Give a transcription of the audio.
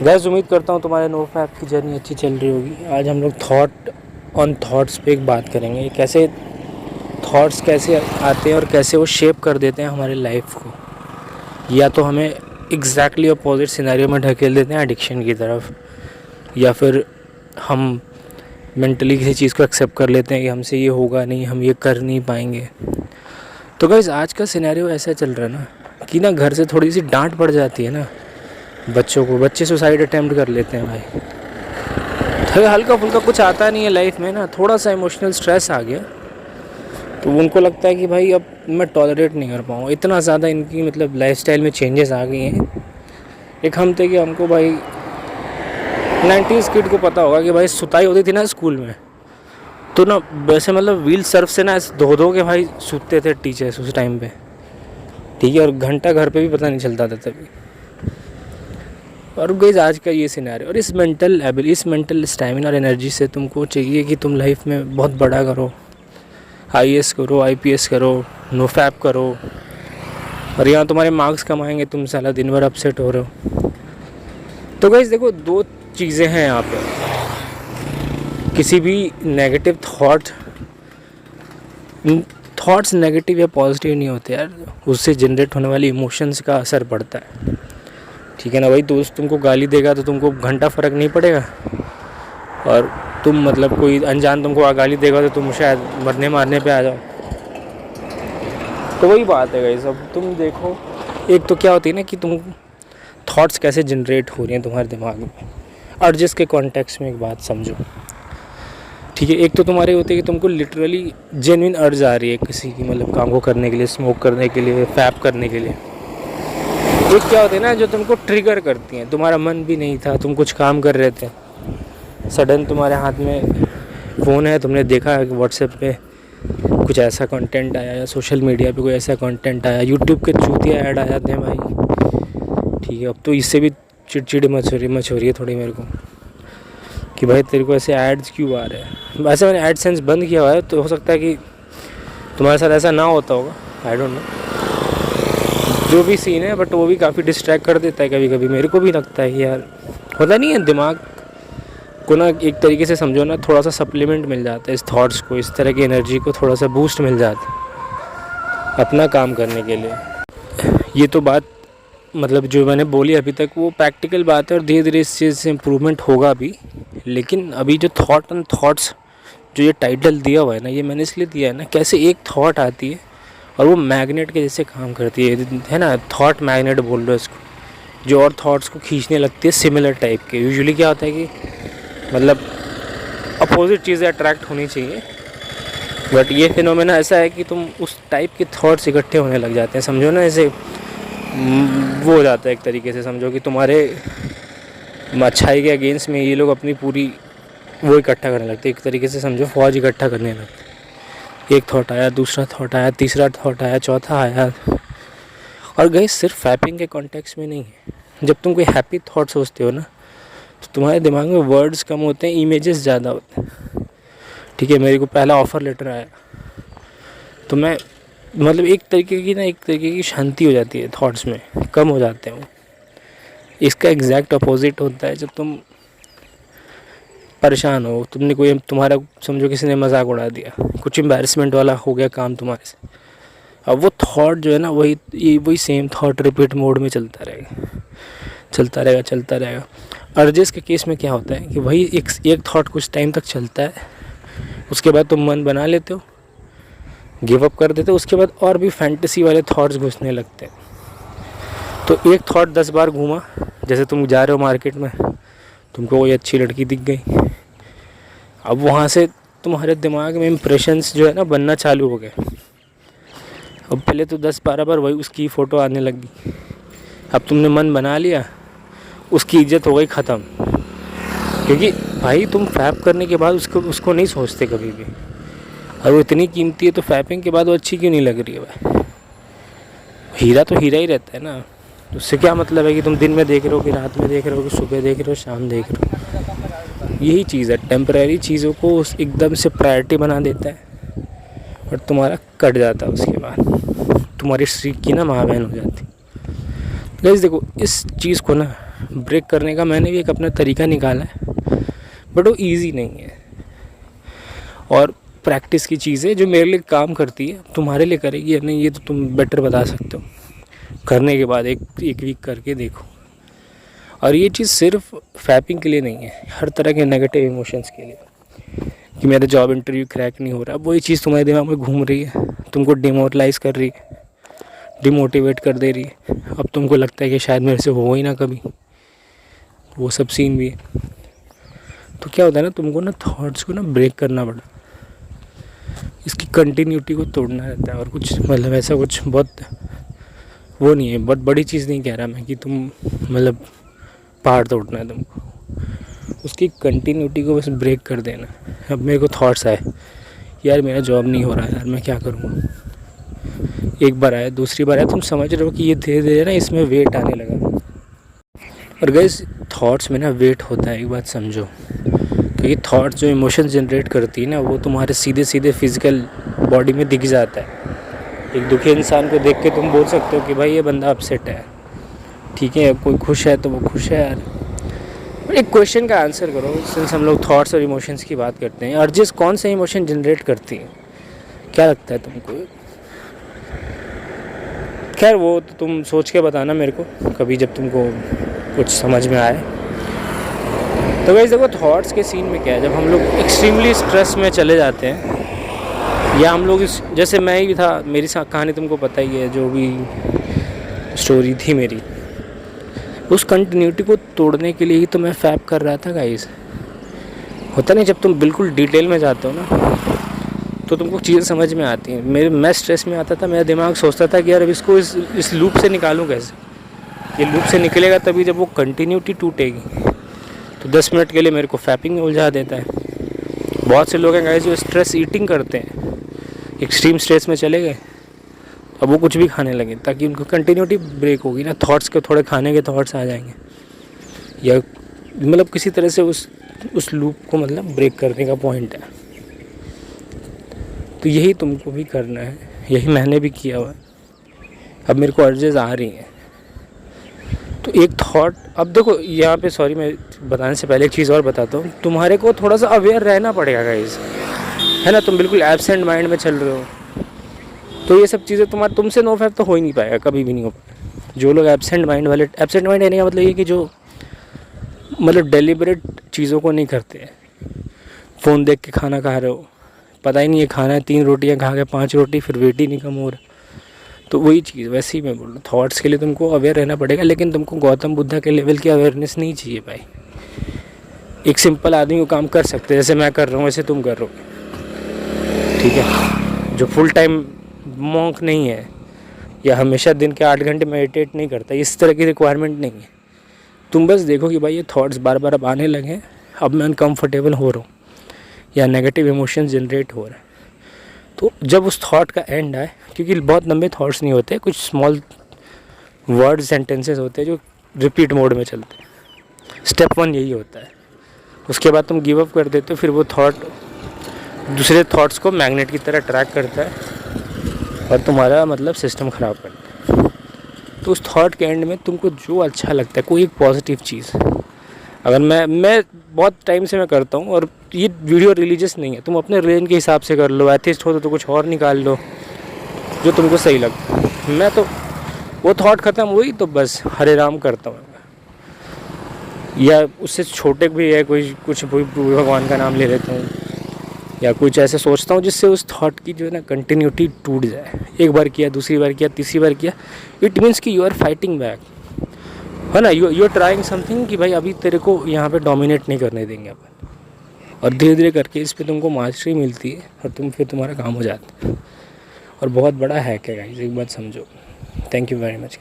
Gas उम्मीद करता हूँ तुम्हारे नो फैप की जर्नी अच्छी चल रही होगी। आज हम लोग थॉट्स पे एक बात करेंगे, कैसे थॉट्स कैसे आते हैं और कैसे वो शेप कर देते हैं हमारे लाइफ को, या तो हमें एग्जैक्टली अपोजिट सिनेरियो में ढकेल देते हैं एडिक्शन की तरफ, या फिर हम मेंटली किसी चीज़ को एक्सेप्ट कर लेते हैं कि हमसे ये होगा नहीं, हम ये कर नहीं पाएंगे। तो गाइस आज का सिनेरियो ऐसा चल रहा है ना कि घर से थोड़ी सी डांट पड़ जाती है ना बच्चों को, बच्चे सुसाइड अटेम्प्ट कर लेते हैं भाई। तो हल्का फुल्का कुछ आता नहीं है लाइफ में ना, थोड़ा सा इमोशनल स्ट्रेस आ गया तो उनको लगता है कि भाई अब मैं टॉलरेट नहीं कर पाऊँ। इतना ज़्यादा इनकी मतलब लाइफस्टाइल में चेंजेस आ गई हैं। एक हम थे कि हमको भाई 90s किड को पता होगा कि भाई सुताई होती थी ना स्कूल में, तो ना वैसे मतलब व्हील सर्फ से ना धो के भाई सूते थे टीचर्स उस टाइम पे, ठीक है, और घंटा घर पे भी पता नहीं चलता था तभी। और गाइस आज का ये सिनेरियो और इस मेंटल स्टैमिना और एनर्जी से तुमको चाहिए कि तुम लाइफ में बहुत बड़ा करो, IAS करो, IPS करो, नो फैप करो, और यहाँ तुम्हारे मार्क्स कम आएंगे, तुम साला दिन भर अपसेट हो रहे हो। तो गाइस देखो, दो चीज़ें हैं यहाँ पे। किसी भी नेगेटिव थॉट्स नेगेटिव या पॉजिटिव नहीं होते यार, उससे जनरेट होने वाली इमोशंस का असर पड़ता है, ठीक है ना। भाई दोस्त तुमको गाली देगा तो तुमको घंटा फ़र्क नहीं पड़ेगा, और तुम मतलब कोई अनजान तुमको गाली देगा तो तुम शायद मरने मारने पे आ जाओ। तो वही बात है गाइस। अब तुम देखो, एक तो क्या होती है ना कि तुम थॉट्स कैसे जनरेट हो रही हैं तुम्हारे दिमाग में, और जिसके कॉन्टेक्स्ट में एक बात समझो, ठीक है। एक तो तुम्हारे होते हैं कि तुमको लिटरली जेन्युइन अर्ज आ रही है किसी की मतलब काम को करने के लिए, स्मोक करने के लिए, फैप करने के लिए। एक क्या होते हैं ना जो तुमको ट्रिगर करती हैं, तुम्हारा मन भी नहीं था, तुम कुछ काम कर रहे थे, सडन तुम्हारे हाथ में फ़ोन है, तुमने देखा कि व्हाट्सएप पे कुछ ऐसा कंटेंट आया, या सोशल मीडिया पे कोई ऐसा कंटेंट आया, यूट्यूब के चूतिया ऐड आ जाते हैं भाई, ठीक है। अब तो इससे भी चिड़चिड़ी मच हो रही है थोड़ी मेरे को कि भाई तेरे को ऐसे एड्स क्यों आ रहे हैं। वैसे मैंने एडसेंस बंद किया हुआ है, तो हो सकता है कि तुम्हारे साथ ऐसा ना होता होगा, आई डोंट नो जो भी सीन है, बट वो भी काफ़ी डिस्ट्रैक्ट कर देता है कभी कभी। मेरे को भी लगता है कि यार होता नहीं है, दिमाग को ना एक तरीके से समझो ना, थोड़ा सा सप्लीमेंट मिल जाता है इस थॉट्स को, इस तरह की एनर्जी को थोड़ा सा बूस्ट मिल जाता है अपना काम करने के लिए। ये तो बात मतलब जो मैंने बोली अभी तक वो प्रैक्टिकल बात है, और धीरे धीरे इस चीज़ से इम्प्रूवमेंट होगा भी। लेकिन अभी जो थॉट्स जो ये टाइटल दिया हुआ है ना, ये मैंने इसलिए दिया है ना, कैसे एक थॉट आती है और वो मैग्नेट के जैसे काम करती है ना, थॉट मैग्नेट बोल रहे हो इसको, जो और थॉट्स को खींचने लगती है सिमिलर टाइप के। यूजुअली क्या होता है कि मतलब अपोजिट चीज़ें अट्रैक्ट होनी चाहिए, बट ये फिनोमेना ऐसा है कि तुम उस टाइप के थॉट्स इकट्ठे होने लग जाते हैं, समझो ना, ऐसे वो हो जाता है एक तरीके से, समझो कि तुम्हारे अच्छाई के अगेंस्ट में ये लोग अपनी पूरी वो इकट्ठा करने लगते हैं, एक तरीके से समझो फौज इकट्ठा करने लगते। एक थॉट आया, दूसरा थॉट आया, तीसरा थॉट आया, चौथा आया। और गाइस सिर्फ फैपिंग के कॉन्टेक्स्ट में नहीं है, जब तुम कोई हैप्पी थॉट सोचते हो ना, तो तुम्हारे दिमाग में वर्ड्स कम होते हैं, इमेजेस ज़्यादा होते हैं, ठीक है। मेरे को पहला ऑफ़र लेटर आया तो मैं मतलब एक तरीके की शांति हो जाती है, थॉट्स में कम हो जाते हैं वो। इसका एग्जैक्ट अपोजिट होता है जब तुम परेशान हो, तुमने कोई तुम्हारा समझो किसी ने मजाक उड़ा दिया, कुछ एम्बैरेसमेंट वाला हो गया काम तुम्हारे से, अब वो थॉट जो है ना वही सेम थॉट रिपीट मोड में चलता रहेगा। अर्जेस के केस में क्या होता है कि वही एक थॉट कुछ टाइम तक चलता है, उसके बाद तुम मन बना लेते हो, गिव अप कर देते हो, उसके बाद और भी फैंटेसी वाले थॉट्स घुसने लगते हैं। तो एक थॉट 10 बार घूमा, जैसे तुम जा रहे हो मार्केट में, तुमको कोई अच्छी लड़की दिख गई, अब वहाँ से तुम्हारे दिमाग में इम्प्रेशंस जो है ना बनना चालू हो गए। अब पहले तो 10-12 बार वही उसकी फ़ोटो आने लगी, अब तुमने मन बना लिया, उसकी इज्जत हो गई ख़त्म, क्योंकि भाई तुम फैप करने के बाद उसको नहीं सोचते कभी भी, और वो इतनी कीमती है तो फैपिंग के बाद वो अच्छी क्यों नहीं लग रही है भाई। हीरा तो हीरा ही रहता है ना, उससे क्या मतलब है कि तुम दिन में देख रहे हो कि रात में देख रहे हो कि सुबह देख रहे हो शाम देख रहे हो। यही चीज़ है, टेम्परेरी चीज़ों को एकदम से प्रायोरिटी बना देता है और तुम्हारा कट जाता है, उसके बाद तुम्हारी स्ट्रीक की ना माँ बहन हो जाती। गाइस देखो, इस चीज़ को ना ब्रेक करने का मैंने भी एक अपना तरीका निकाला है, बट वो ईजी नहीं है। और प्रैक्टिस की चीज़ है जो मेरे लिए काम करती है, तुम्हारे लिए करेगी या नहीं ये तो तुम बेटर बता सकते हो। करने के बाद एक वीक करके देखो। और ये चीज़ सिर्फ फैपिंग के लिए नहीं है, हर तरह के नेगेटिव इमोशंस के लिए, कि मेरा जॉब इंटरव्यू क्रैक नहीं हो रहा, वही चीज़ तुम्हारे दिमाग में घूम रही है, तुमको डिमोरलाइज़ कर रही है, डिमोटिवेट कर दे रही है। अब तुमको लगता है कि शायद मेरे से हो ही ना कभी, वो सब सीन भी है। तो क्या होता है ना, तुमको ना थॉट्स को ना ब्रेक करना पड़ा, इसकी कंटिन्यूटी को तोड़ना रहता है। और कुछ मतलब ऐसा कुछ बहुत वो नहीं है, बहुत बड़ी चीज़ नहीं कह रहा मैं कि तुम मतलब पहाड़ तोड़ना है तुमको, उसकी कंटिन्यूटी को बस ब्रेक कर देना। अब मेरे को थॉट्स आए, यार मेरा जॉब नहीं हो रहा है, यार मैं क्या करूँगा। एक बार आया, दूसरी बार आया, तुम समझ रहे हो कि ये धीरे धीरे ना इसमें वेट आने लगा। और गाइस थॉट्स में ना वेट होता है, एक बात समझो, क्योंकि थॉट्स जो इमोशन जनरेट करती है ना, वो तुम्हारे सीधे सीधे फिजिकल बॉडी में दिख जाता है। एक दुखी इंसान को देख के तुम बोल सकते हो कि भाई ये बंदा अपसेट है, ठीक है। कोई खुश है तो वो खुश है यार। एक क्वेश्चन का आंसर करो, सिंस हम लोग थॉट्स और इमोशंस की बात करते हैं। अर्जेस कौन से इमोशन जनरेट करती है, क्या लगता है तुमको? खैर वो तो तुम सोच के बताना मेरे को कभी जब तुमको कुछ समझ में आए। तो गाइस देखो, थॉट्स के सीन में क्या है, जब हम लोग एक्सट्रीमली स्ट्रेस में चले जाते हैं, या हम लोग जैसे मैं ही था, मेरी कहानी तुमको पता ही है, जो भी स्टोरी थी मेरी, उस कंटिन्यूटी को तोड़ने के लिए ही तो मैं फैप कर रहा था गाइस। होता नहीं, जब तुम बिल्कुल डिटेल में जाते हो ना तो तुमको चीज़ें समझ में आती हैं। मैं स्ट्रेस में आता था, मेरा दिमाग सोचता था कि यार अब इसको इस लूप से निकालूं कैसे। ये लूप से निकलेगा तभी जब वो कंटिन्यूटी टूटेगी। तो 10 मिनट के लिए मेरे को फैपिंग में उलझा देता है। बहुत से लोग हैं गाइस जो स्ट्रेस ईटिंग करते हैं, एक्सट्रीम स्ट्रेस में चले गए, अब वो कुछ भी खाने लगे ताकि उनको कंटिन्यूटी ब्रेक होगी ना, थॉट्स के थोड़े खाने के थॉट्स आ जाएंगे, या मतलब किसी तरह से उस लूप को मतलब ब्रेक करने का पॉइंट है। तो यही तुमको भी करना है, यही मैंने भी किया हुआ है। अब मेरे को अर्जेस आ रही हैं तो एक थॉट, अब देखो यहाँ पे, सॉरी मैं बताने से पहले एक चीज़ और बताता हूँ, तुम्हारे को थोड़ा सा अवेयर रहना पड़ेगा गाइस, है ना। तुम बिल्कुल एब्सेंट माइंड में चल रहे हो तो ये सब चीज़ें तुमसे नो फैप तो हो ही नहीं पाएगा, कभी भी नहीं हो पाएगा। जो लोग एब्सेंट माइंड रहने का मतलब ये कि जो मतलब डेलिबरेट चीज़ों को नहीं करते, फ़ोन देख के खाना खा रहे हो, पता ही नहीं है खाना है, 3 रोटियां खा के 5 रोटी, फिर वेट ही नहीं कम हो रहा। तो वही चीज़ वैसे ही मैं बोल रहा हूँ, थॉट्स के लिए तुमको अवेयर रहना पड़ेगा, लेकिन तुमको गौतम बुद्धा के लेवल की अवेयरनेस नहीं चाहिए भाई। एक सिंपल आदमी को काम कर सकते, जैसे मैं कर रहा हूँ वैसे तुम कर रहे हो, ठीक है। जो फुल टाइम मॉन्क नहीं है या हमेशा दिन के 8 घंटे मेडिटेट नहीं करता, इस तरह की रिक्वायरमेंट नहीं है। तुम बस देखो कि भाई ये थॉट्स बार बार अब आने लगे, अब मैं अनकम्फर्टेबल हो रहा हूँ या नेगेटिव इमोशंस जनरेट हो रहे हैं। तो जब उस थॉट का एंड आए, क्योंकि बहुत लंबे थॉट्स नहीं होते, कुछ स्मॉल वर्ड सेंटेंसेस होते हैं जो रिपीट मोड में चलते हैं। स्टेप 1 यही होता है। उसके बाद तुम गिव अप कर देते हो, फिर वो थॉट दूसरे थॉट्स को मैग्नेट की तरह अट्रैक्ट करता है और तुम्हारा मतलब सिस्टम ख़राब करता है। तो उस थॉट के एंड में तुमको जो अच्छा लगता है, कोई एक पॉजिटिव चीज़, अगर मैं बहुत टाइम से मैं करता हूँ, और ये वीडियो रिलीजियस नहीं है, तुम अपने रिलीजन के हिसाब से कर लो, एथिस्ट हो तो कुछ और निकाल लो जो तुमको सही लगता है। मैं तो वो थॉट ख़त्म हुई तो बस हरे राम करता हूँ, या उससे छोटे भी है कुछ भगवान का नाम ले लेता हूँ, या कुछ ऐसे सोचता हूँ जिससे उस थॉट की जो है ना कंटिन्यूटी टूट जाए। एक बार किया, दूसरी बार किया, तीसरी बार किया, इट मीन्स कि यू आर फाइटिंग बैक, है ना। यू आर ट्राइंग समथिंग कि भाई अभी तेरे को यहाँ पे डोमिनेट नहीं करने देंगे अपन, और धीरे धीरे करके इस पे तुमको मास्टरी मिलती है और फिर तुम्हारा काम हो जाता है। और बहुत बड़ा हैक है गाइस, एक बात समझो। Thank you very much.